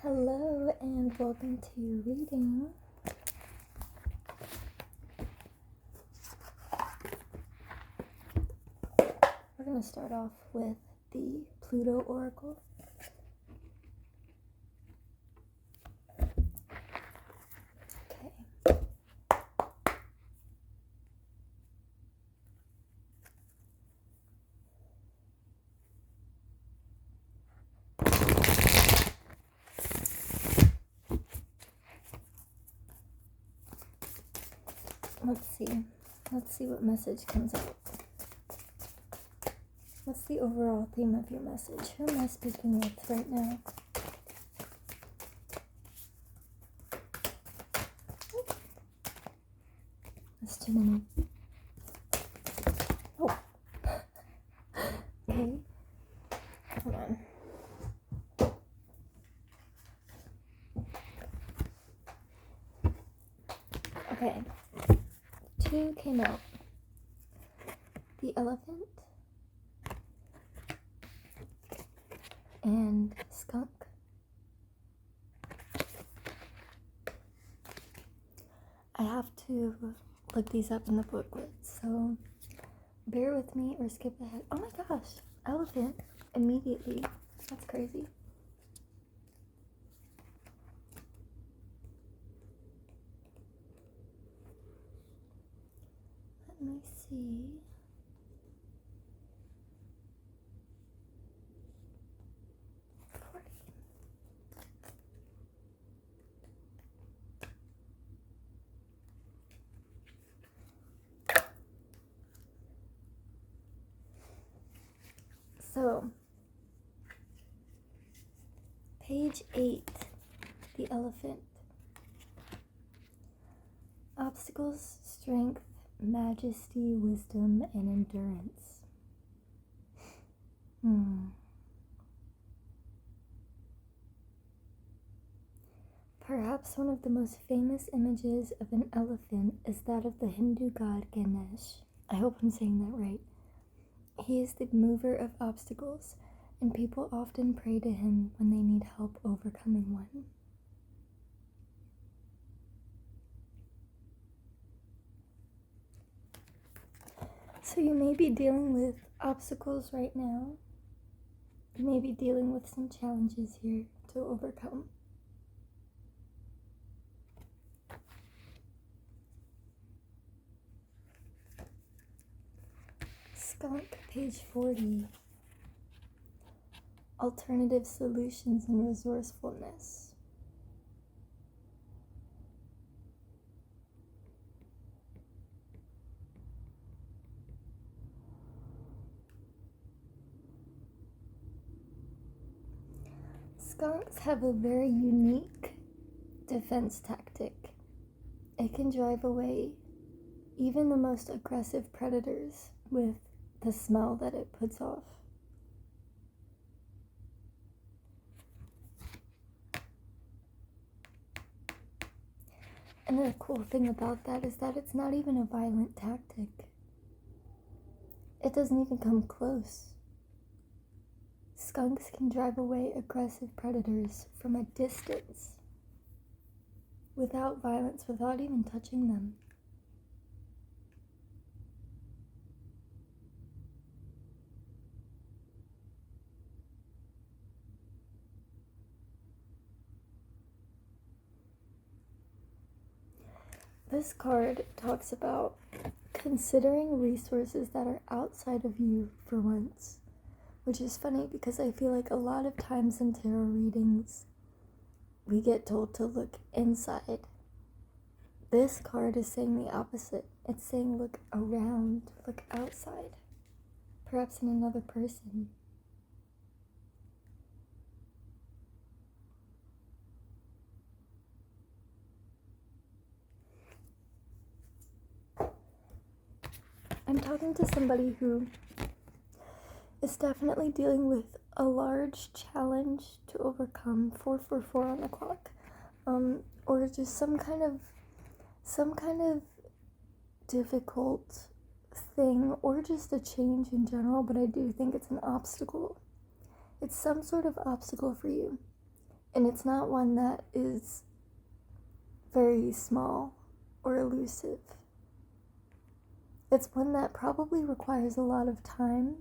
Hello and welcome to reading. We're going to start off with the Pluto Oracle. Okay. Let's see what message comes out. What's the overall theme of your message? Who am I speaking with right now? That's too many. Oh. Okay. Hold on. Okay. 2 came out. The Elephant and Skunk. I have to look these up in the booklet, so bear with me or skip ahead. Oh my gosh, Elephant immediately. That's crazy. Let me see. So, page 8, the Elephant. Obstacles, strength, majesty, wisdom, and endurance. Perhaps one of the most famous images of an elephant is that of the Hindu god Ganesh. I hope I'm saying that right. He is the mover of obstacles, and people often pray to him when they need help overcoming one. So you may be dealing with obstacles right now. You may be dealing with some challenges here to overcome. Skunk, page 40. Alternative solutions and resourcefulness. Skunks have a very unique defense tactic. It can drive away even the most aggressive predators with the smell that it puts off. And the cool thing about that is that it's not even a violent tactic. It doesn't even come close. Skunks can drive away aggressive predators from a distance without violence, without even touching them. This card talks about considering resources that are outside of you for once, which is funny because I feel like a lot of times in tarot readings, we get told to look inside. This card is saying the opposite. It's saying look around, look outside, perhaps in another person. I'm talking to somebody who is definitely dealing with a large challenge to overcome, 444 on the clock, or just some kind of difficult thing, or just a change in general, but I do think it's an obstacle. It's some sort of obstacle for you. And it's not one that is very small or elusive. It's one that probably requires a lot of time,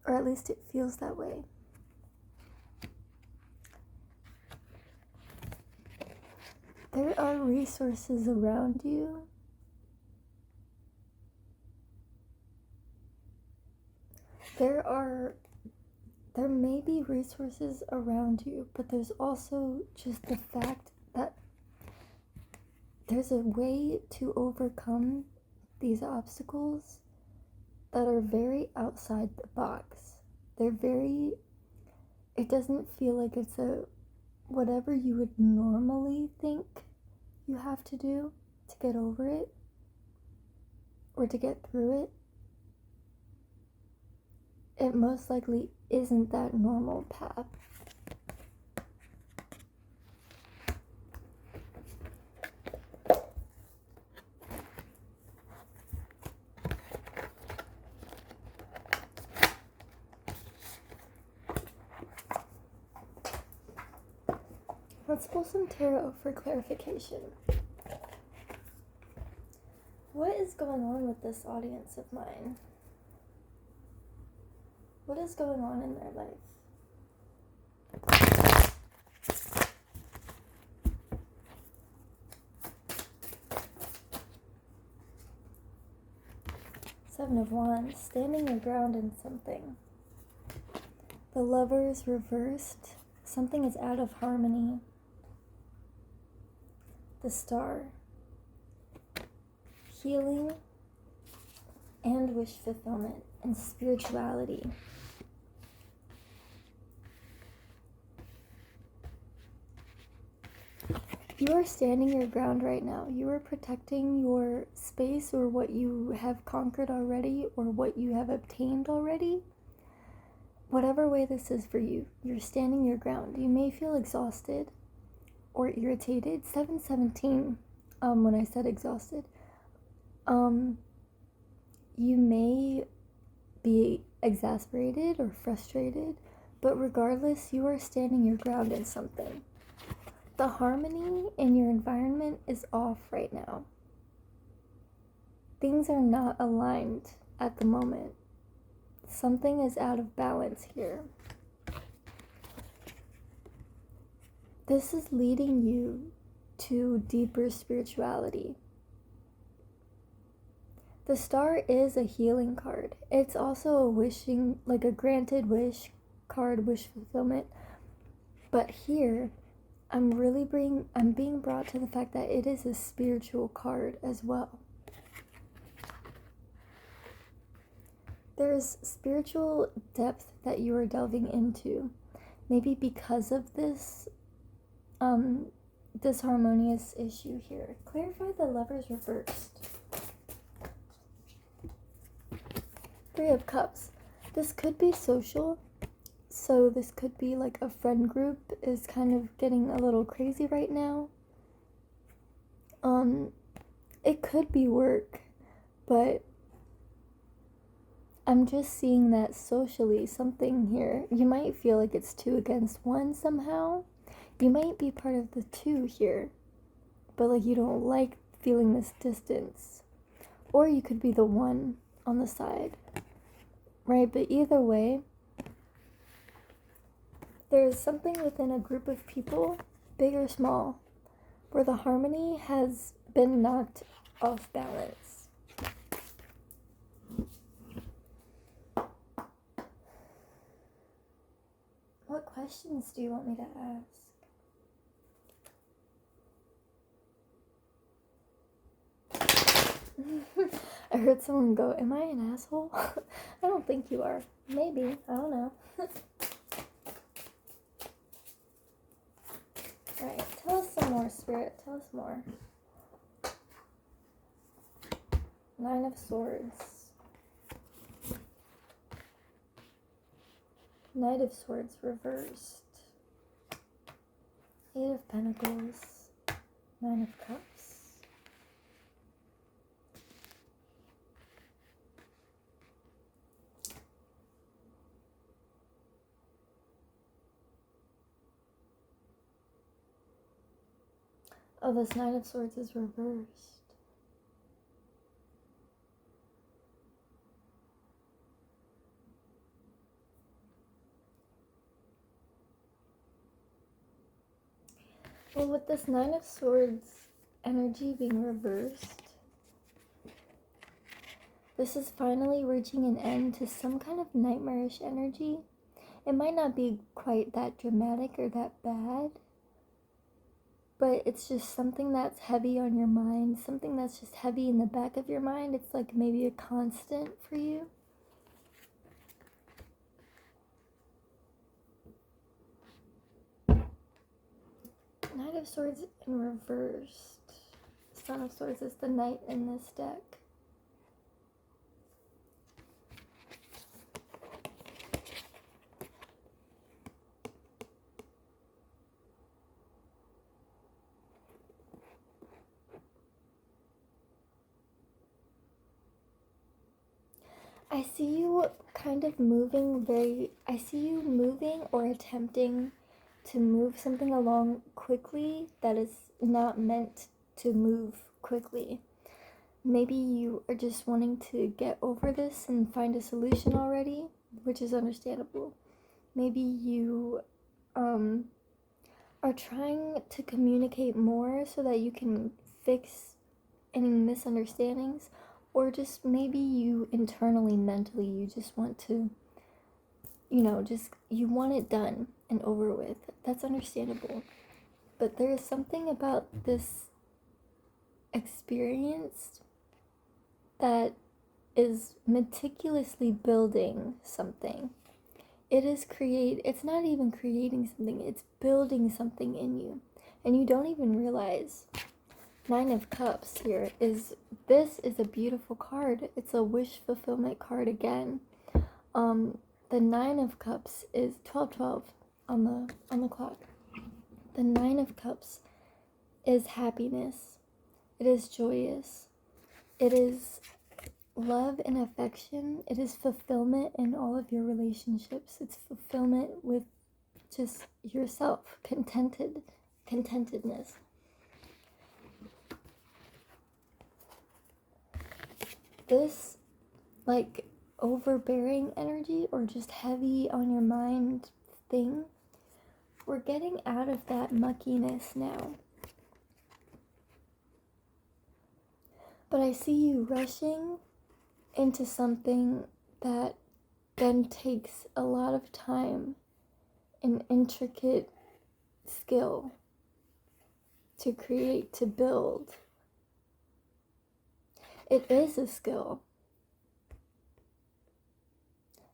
or at least it feels that way. There are resources around you. There may be resources around you, but there's also just the fact that there's a way to overcome these obstacles that are very outside the box. It doesn't feel like it's whatever you would normally think you have to do to get over it or to get through it. It most likely isn't that normal path. Let's pull some tarot for clarification. What is going on with this audience of mine? What is going on in their life? Seven of Wands, standing your ground in something. The Lovers reversed. Something is out of harmony. The Star. Healing and wish fulfillment and spirituality. You are standing your ground right now. You are protecting your space or what you have conquered already or what you have obtained already. Whatever way this is for you, you're standing your ground. You may feel exhausted or irritated. 717, when I said exhausted. You may be exasperated or frustrated, but regardless, you are standing your ground in something. The harmony in your environment is off right now. Things are not aligned at the moment. Something is out of balance here. This is leading you to deeper spirituality. The Star is a healing card. It's also a wishing, like a granted wish card, wish fulfillment. But here, I'm being brought to the fact that it is a spiritual card as well. There's spiritual depth that you are delving into. Maybe because of this disharmonious issue here. Clarify the Lovers reversed. Three of Cups. This could be social. So this could be like a friend group is kind of getting a little crazy right now. It could be work, but I'm just seeing that socially something here. You might feel like it's 2 against 1 somehow. You might be part of the 2 here, but like you don't like feeling this distance. Or you could be the 1 on the side, right? But either way, there's something within a group of people, big or small, where the harmony has been knocked off balance. What questions do you want me to ask? I heard someone go, "Am I an asshole?" I don't think you are. Maybe. I don't know. Alright, tell us some more, Spirit. Tell us more. 9 of Swords. Knight of Swords reversed. 8 of Pentacles. 9 of Cups. Oh, this Nine of Swords is reversed. Well, with this Nine of Swords energy being reversed, this is finally reaching an end to some kind of nightmarish energy. It might not be quite that dramatic or that bad, but it's just something that's heavy on your mind, something that's just heavy in the back of your mind. It's like maybe a constant for you. Knight of Swords in reversed. Son of Swords is the knight in this deck. I see you kind of I see you moving or attempting to move something along quickly that is not meant to move quickly. Maybe you are just wanting to get over this and find a solution already, which is understandable. Maybe you are trying to communicate more so that you can fix any misunderstandings, or just maybe you internally, mentally, you just want to, you want it done and over with. That's understandable. But there is something about this experience that is meticulously building something. It's not even creating something, it's building something in you. And you don't even realize. Nine of Cups here this is a beautiful card. It's a wish fulfillment card again. The Nine of Cups is 12:12 on the clock. The Nine of Cups is happiness. It is joyous. It is love and affection. It is fulfillment in all of your relationships. It's fulfillment with just yourself, contentedness. This, like, overbearing energy or just heavy on your mind thing, we're getting out of that muckiness now. But I see you rushing into something that then takes a lot of time and intricate skill to create, to build. It is a skill.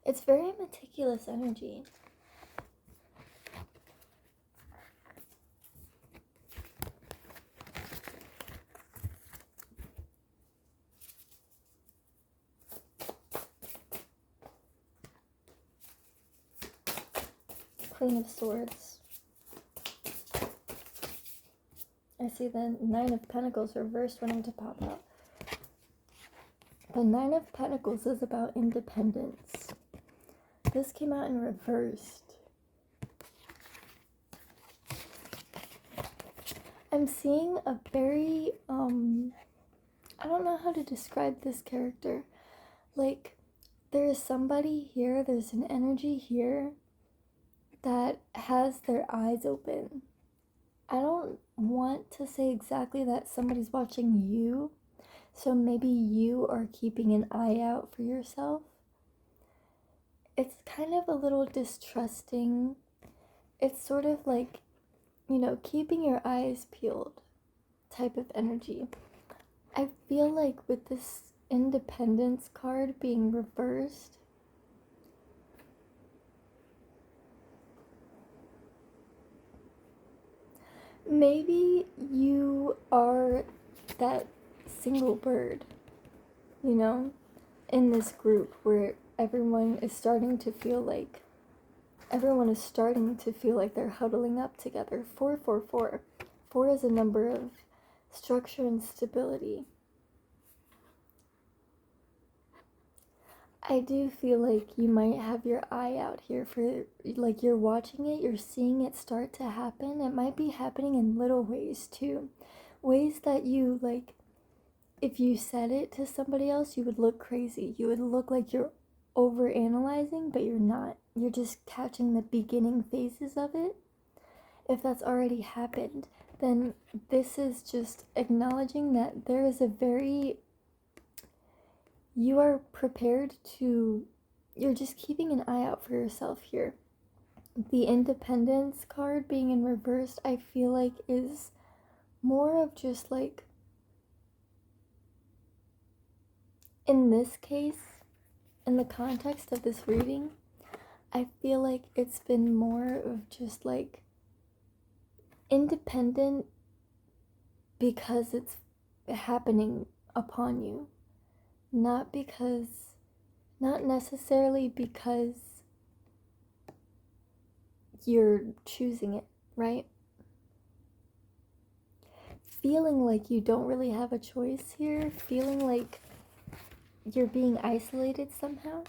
It's very meticulous energy. Queen of Swords. I see the Nine of Pentacles reversed wanting to pop out. The Nine of Pentacles is about independence. This came out in reversed. I'm seeing a very, I don't know how to describe this character. Like, there is somebody here, there's an energy here that has their eyes open. I don't want to say exactly that somebody's watching you, so maybe you are keeping an eye out for yourself. It's kind of a little distrusting. It's sort of like, keeping your eyes peeled type of energy. I feel like with this Independence card being reversed, maybe you are that single bird, in this group where everyone is starting to feel like they're huddling up together. 444. 4 is a number of structure and stability. I do feel like you might have your eye out here for, like, you're watching it, you're seeing it start to happen. It might be happening in little ways too. Ways that you, like, if you said it to somebody else, you would look crazy. You would look like you're over analyzing, but you're not. You're just catching the beginning phases of it. If that's already happened, then this is just acknowledging that there is a very, you are prepared to, you're just keeping an eye out for yourself here. The Independence card being in reverse, I feel like is more of just like, in this case, in the context of this reading, I feel like it's been more of just like independent because it's happening upon you, not necessarily because you're choosing it, right? Feeling like you don't really have a choice here, feeling like you're being isolated somehow.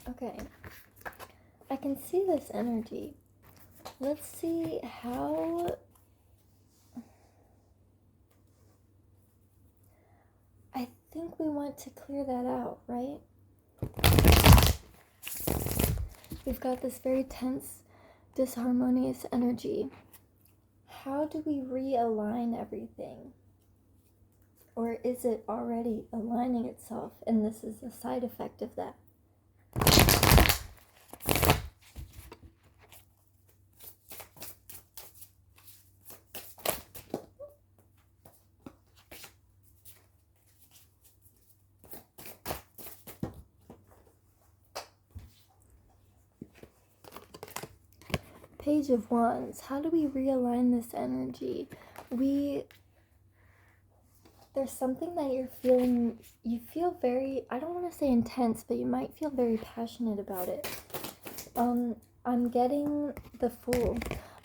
Okay, I can see this energy. Let's see how I think we want to clear that out, right? We've got this very tense, disharmonious energy. How do we realign everything? Or is it already aligning itself and this is a side effect of that? Page of Wands. How do we realign this energy? There's something that you're feeling, you feel very, I don't want to say intense, but you might feel very passionate about it. I'm getting the Fool.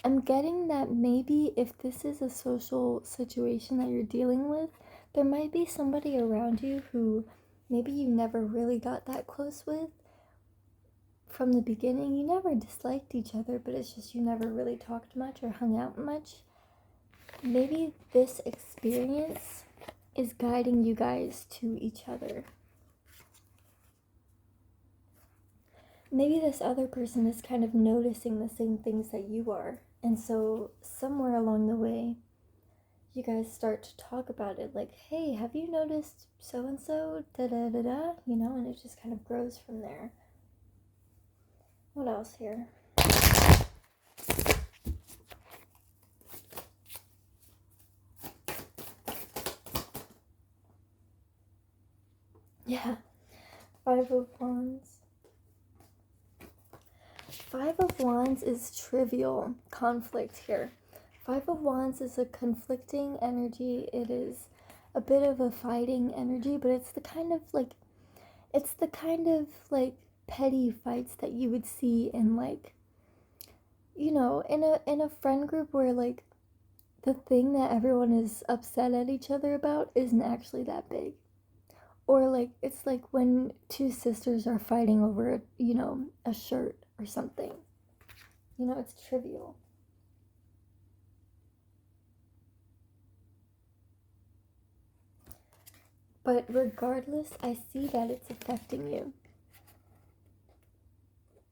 I'm getting that maybe if this is a social situation that you're dealing with, there might be somebody around you who maybe you never really got that close with from the beginning. You never disliked each other, but it's just you never really talked much or hung out much. Maybe this experience is guiding you guys to each other. Maybe this other person is kind of noticing the same things that you are. And so somewhere along the way, you guys start to talk about it. Like, hey, have you noticed so-and-so? Da-da-da-da. You know, and it just kind of grows from there. What else here? Yeah. 5 of Wands. 5 of Wands is trivial conflict here. 5 of Wands is a conflicting energy. It is a bit of a fighting energy, but it's the kind of like petty fights that you would see in, like, you know, in a friend group where like the thing that everyone is upset at each other about isn't actually that big. Or like it's like when two sisters are fighting over, you know, a shirt or something. You know, it's trivial. But regardless, I see that it's affecting you.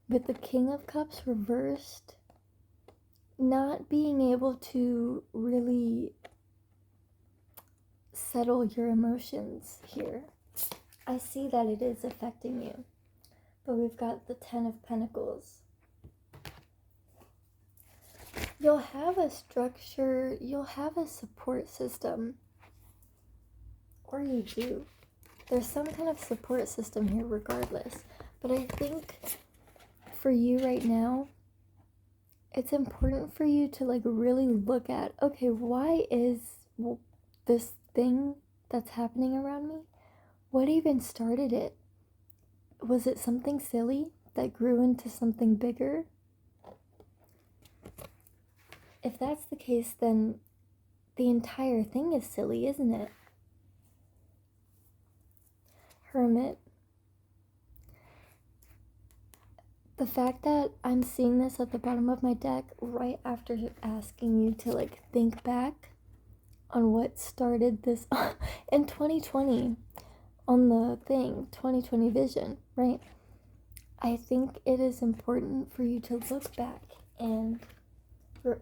With the King of Cups reversed, not being able to really settle your emotions here, I see that it is affecting you. But we've got the 10 of Pentacles. You'll have a structure, you'll have a support system. Or you do. There's some kind of support system here regardless. But I think for you right now, it's important for you to like really look at, okay, why is this thing that's happening around me, What even started it? Was it something silly that grew into something bigger? If that's the case, then the entire thing is silly, isn't it? Hermit. The fact that I'm seeing this at the bottom of my deck right after asking you to like think back on what started this in 2020 on the thing, 2020 vision, right? I think it is important for you to look back and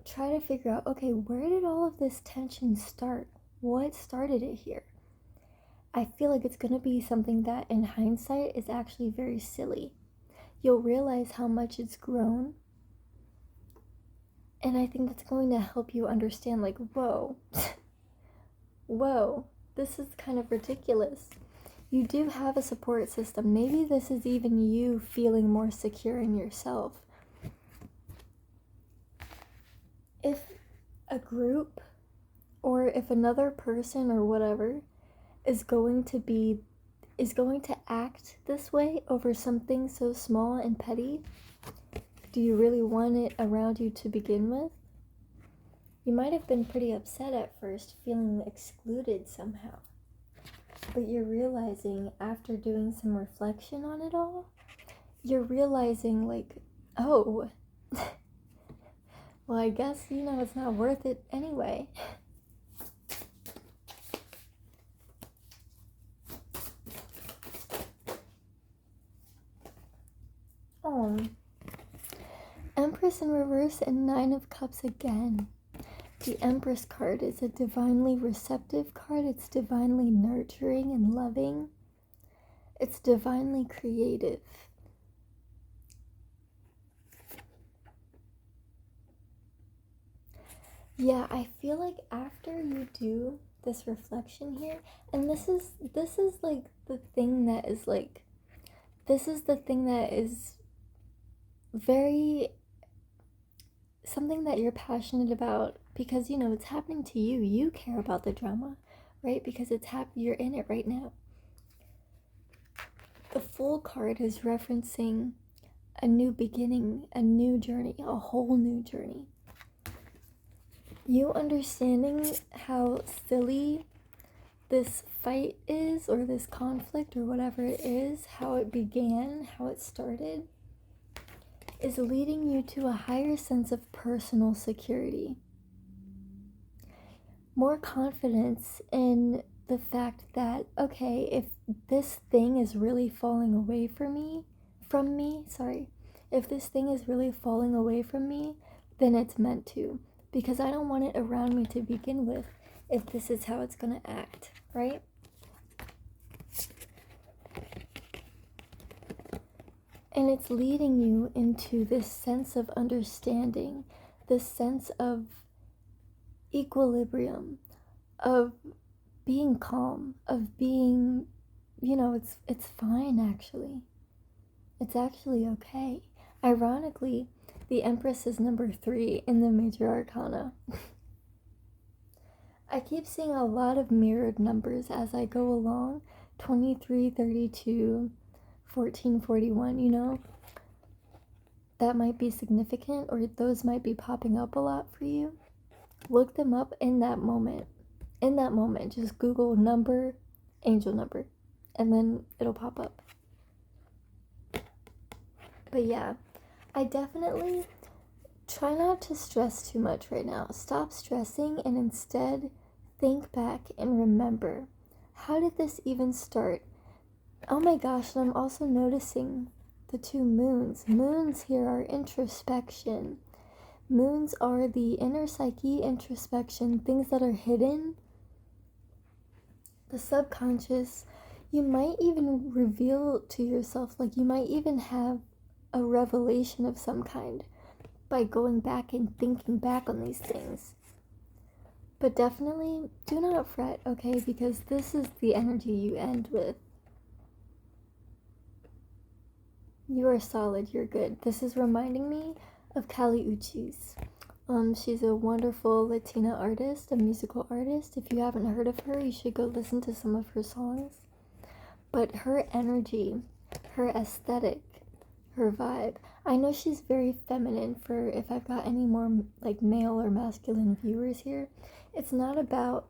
try to figure out, okay, where did all of this tension start? What started it here? I feel like it's going to be something that in hindsight is actually very silly. You'll realize how much it's grown. And I think that's going to help you understand, like, whoa, whoa, this is kind of ridiculous. You do have a support system. Maybe this is even you feeling more secure in yourself. If a group or if another person or whatever is going to act this way over something so small and petty, do you really want it around you to begin with? You might have been pretty upset at first, feeling excluded somehow. But you're realizing, after doing some reflection on it all, you're realizing, like, oh, well, I guess, it's not worth it anyway. Empress in reverse and Nine of Cups again. The Empress card is a divinely receptive card. It's divinely nurturing and loving. It's divinely creative. Yeah, I feel like after you do this reflection here, and this is like the thing that is like, this is the thing that is very something that you're passionate about, because it's happening to you. You care about the drama, right? Because you're in it right now. The Fool card is referencing a new beginning, a new journey, a whole new journey. You understanding how silly this fight is, or this conflict, or whatever it is, how it began, how it started, is leading you to a higher sense of personal security. More confidence in the fact that, okay, if this thing is really falling away from me, if this thing is really falling away from me, then it's meant to, because I don't want it around me to begin with if this is how it's going to act, right? And it's leading you into this sense of understanding, this sense of equilibrium, of being calm, of being, it's fine actually. It's actually okay. Ironically, the Empress is number 3 in the Major Arcana. I keep seeing a lot of mirrored numbers as I go along. 23, 32, 14, 41, that might be significant, or those might be popping up a lot for you. Look them up in that moment. In that moment, just Google number, angel number, and then it'll pop up. But yeah, I definitely try not to stress too much right now. Stop stressing and instead think back and remember, how did this even start? Oh my gosh, and I'm also noticing the 2 moons. Moons here are introspection. Moons are the inner psyche, introspection, things that are hidden, the subconscious. You might even reveal to yourself, like you might even have a revelation of some kind by going back and thinking back on these things. But definitely do not fret, okay? Because this is the energy you end with. You are solid, you're good. This is reminding me of Kali Uchis. She's a wonderful Latina artist, a musical artist. If you haven't heard of her, you should go listen to some of her songs. but her energy, her aesthetic, her vibe. I know she's very feminine. For if I've got any more like male or masculine viewers here, it's not about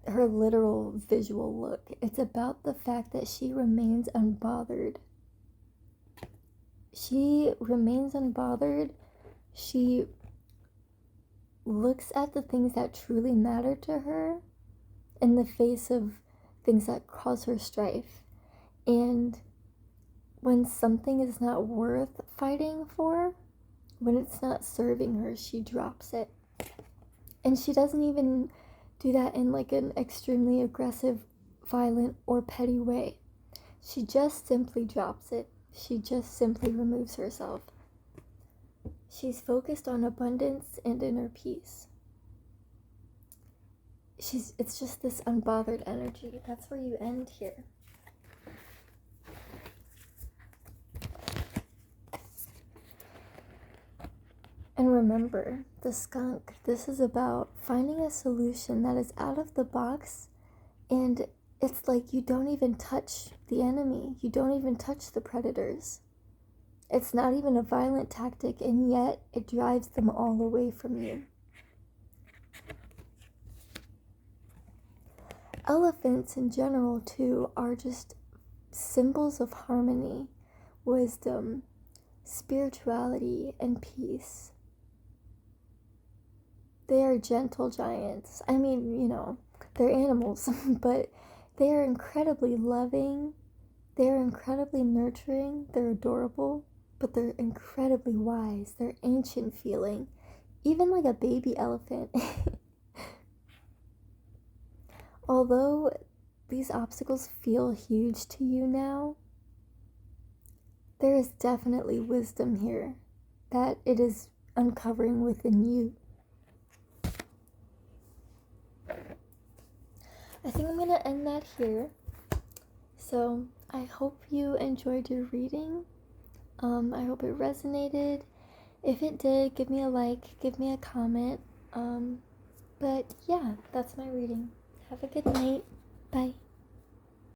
her literal visual look. It's about the fact that she remains unbothered. She remains unbothered. She looks at the things that truly matter to her in the face of things that cause her strife. And when something is not worth fighting for, when it's not serving her, she drops it. And she doesn't even do that in like an extremely aggressive, violent, or petty way. She just simply drops it. She just simply removes herself. She's focused on abundance and inner peace. It's just this unbothered energy. That's where you end here. And remember, the skunk, this is about finding a solution that is out of the box, and it's like you don't even touch the enemy. You don't even touch the predators. It's not even a violent tactic, and yet it drives them all away from you. Elephants in general, too, are just symbols of harmony, wisdom, spirituality, and peace. They are gentle giants. I mean, they're animals, but they are incredibly loving. They're incredibly nurturing. They're adorable, but they're incredibly wise. They're ancient feeling, even like a baby elephant. Although these obstacles feel huge to you now, there is definitely wisdom here that it is uncovering within you. I think I'm going to end that here. So I hope you enjoyed your reading. I hope it resonated. If it did, give me a like, give me a comment. But yeah, that's my reading. Have a good night. Bye.